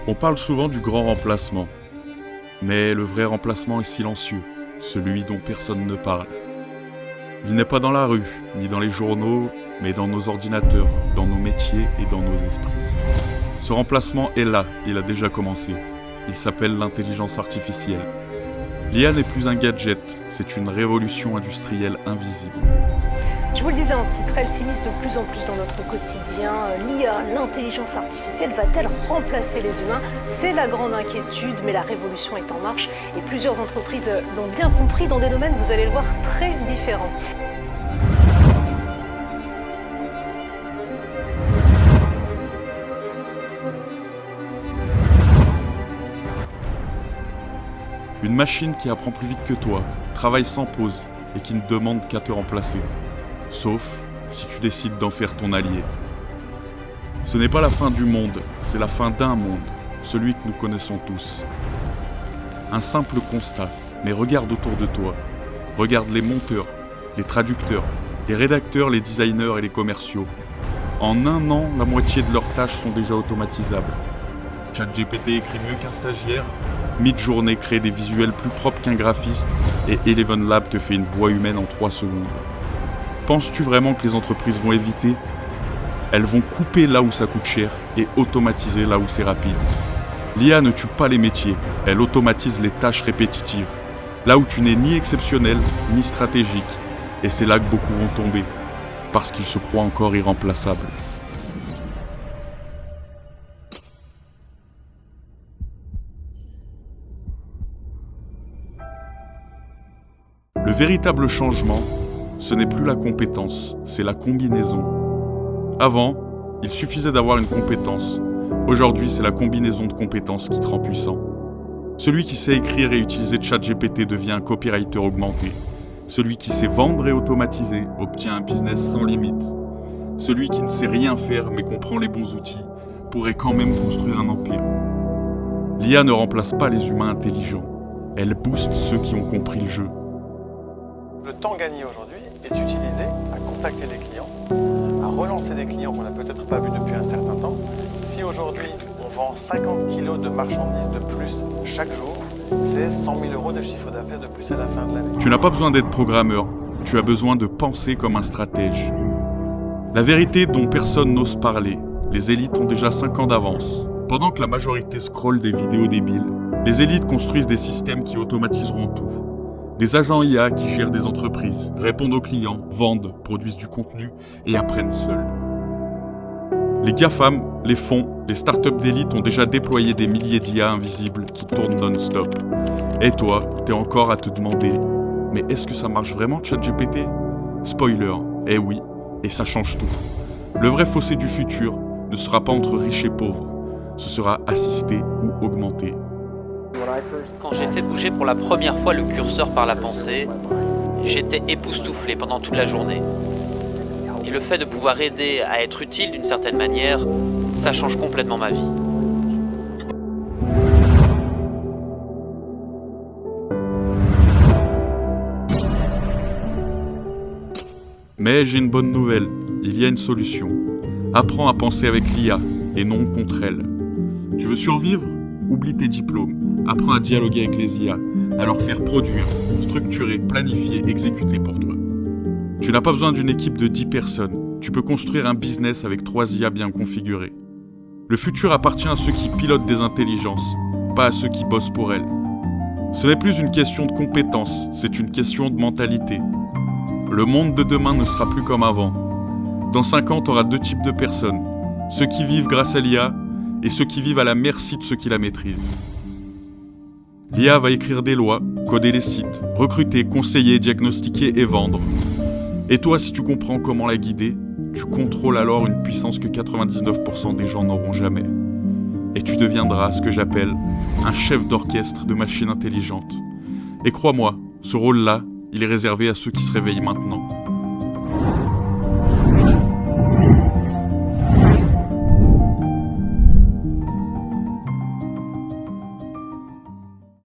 On parle souvent du grand remplacement. Mais le vrai remplacement est silencieux, celui dont personne ne parle. Il n'est pas dans la rue, ni dans les journaux, mais dans nos ordinateurs, dans nos métiers et dans nos esprits. Ce remplacement est là, il a déjà commencé. Il s'appelle l'intelligence artificielle. L'IA n'est plus un gadget, c'est une révolution industrielle invisible. Je vous le disais en titre, elle s'immisce de plus en plus dans notre quotidien. L'IA, l'intelligence artificielle, va-t-elle remplacer les humains? C'est la grande inquiétude, mais la révolution est en marche et plusieurs entreprises l'ont bien compris dans des domaines, vous allez le voir, très différents. Une machine qui apprend plus vite que toi, travaille sans pause et qui ne demande qu'à te remplacer. Sauf si tu décides d'en faire ton allié. Ce n'est pas la fin du monde, c'est la fin d'un monde, celui que nous connaissons tous. Un simple constat, mais regarde autour de toi. Regarde les monteurs, les traducteurs, les rédacteurs, les designers et les commerciaux. En un an, la moitié de leurs tâches sont déjà automatisables. ChatGPT écrit mieux qu'un stagiaire. Midjourney crée des visuels plus propres qu'un graphiste et Eleven Lab te fait une voix humaine en 3 secondes. Penses-tu vraiment que les entreprises vont éviter? Elles vont couper là où ça coûte cher et automatiser là où c'est rapide. L'IA ne tue pas les métiers, elle automatise les tâches répétitives. Là où tu n'es ni exceptionnel, ni stratégique. Et c'est là que beaucoup vont tomber, parce qu'ils se croient encore irremplaçables. Le véritable changement, ce n'est plus la compétence, c'est la combinaison. Avant, il suffisait d'avoir une compétence. Aujourd'hui, c'est la combinaison de compétences qui te rend puissant. Celui qui sait écrire et utiliser ChatGPT devient un copywriter augmenté. Celui qui sait vendre et automatiser obtient un business sans limite. Celui qui ne sait rien faire mais comprend les bons outils pourrait quand même construire un empire. L'IA ne remplace pas les humains intelligents. Elle booste ceux qui ont compris le jeu. Le temps gagné aujourd'hui est utilisé à contacter des clients, à relancer des clients qu'on n'a peut-être pas vus depuis un certain temps. Si aujourd'hui on vend 50 kilos de marchandises de plus chaque jour, c'est 100 000 euros de chiffre d'affaires de plus à la fin de l'année. Tu n'as pas besoin d'être programmeur, tu as besoin de penser comme un stratège. La vérité dont personne n'ose parler, les élites ont déjà 5 ans d'avance. Pendant que la majorité scrolle des vidéos débiles, les élites construisent des systèmes qui automatiseront tout. Des agents IA qui gèrent des entreprises, répondent aux clients, vendent, produisent du contenu et apprennent seuls. Les GAFAM, les fonds, les startups d'élite ont déjà déployé des milliers d'IA invisibles qui tournent non-stop. Et toi, t'es encore à te demander, mais est-ce que ça marche vraiment ChatGPT? Spoiler, eh oui, et ça change tout. Le vrai fossé du futur ne sera pas entre riches et pauvres, ce sera assisté ou augmenté. Quand j'ai fait bouger pour la première fois le curseur par la pensée, j'étais époustouflé pendant toute la journée. Et le fait de pouvoir aider à être utile d'une certaine manière, ça change complètement ma vie. Mais j'ai une bonne nouvelle, il y a une solution. Apprends à penser avec l'IA et non contre elle. Tu veux survivre? Oublie tes diplômes. Apprends à dialoguer avec les IA, à leur faire produire, structurer, planifier, exécuter pour toi. Tu n'as pas besoin d'une équipe de 10 personnes. Tu peux construire un business avec 3 IA bien configurés. Le futur appartient à ceux qui pilotent des intelligences, pas à ceux qui bossent pour elles. Ce n'est plus une question de compétences, c'est une question de mentalité. Le monde de demain ne sera plus comme avant. Dans 5 ans, tu auras 2 types de personnes. Ceux qui vivent grâce à l'IA et ceux qui vivent à la merci de ceux qui la maîtrisent. L'IA va écrire des lois, coder les sites, recruter, conseiller, diagnostiquer et vendre. Et toi, si tu comprends comment la guider, tu contrôles alors une puissance que 99% des gens n'auront jamais. Et tu deviendras ce que j'appelle un chef d'orchestre de machines intelligentes. Et crois-moi, ce rôle-là, il est réservé à ceux qui se réveillent maintenant.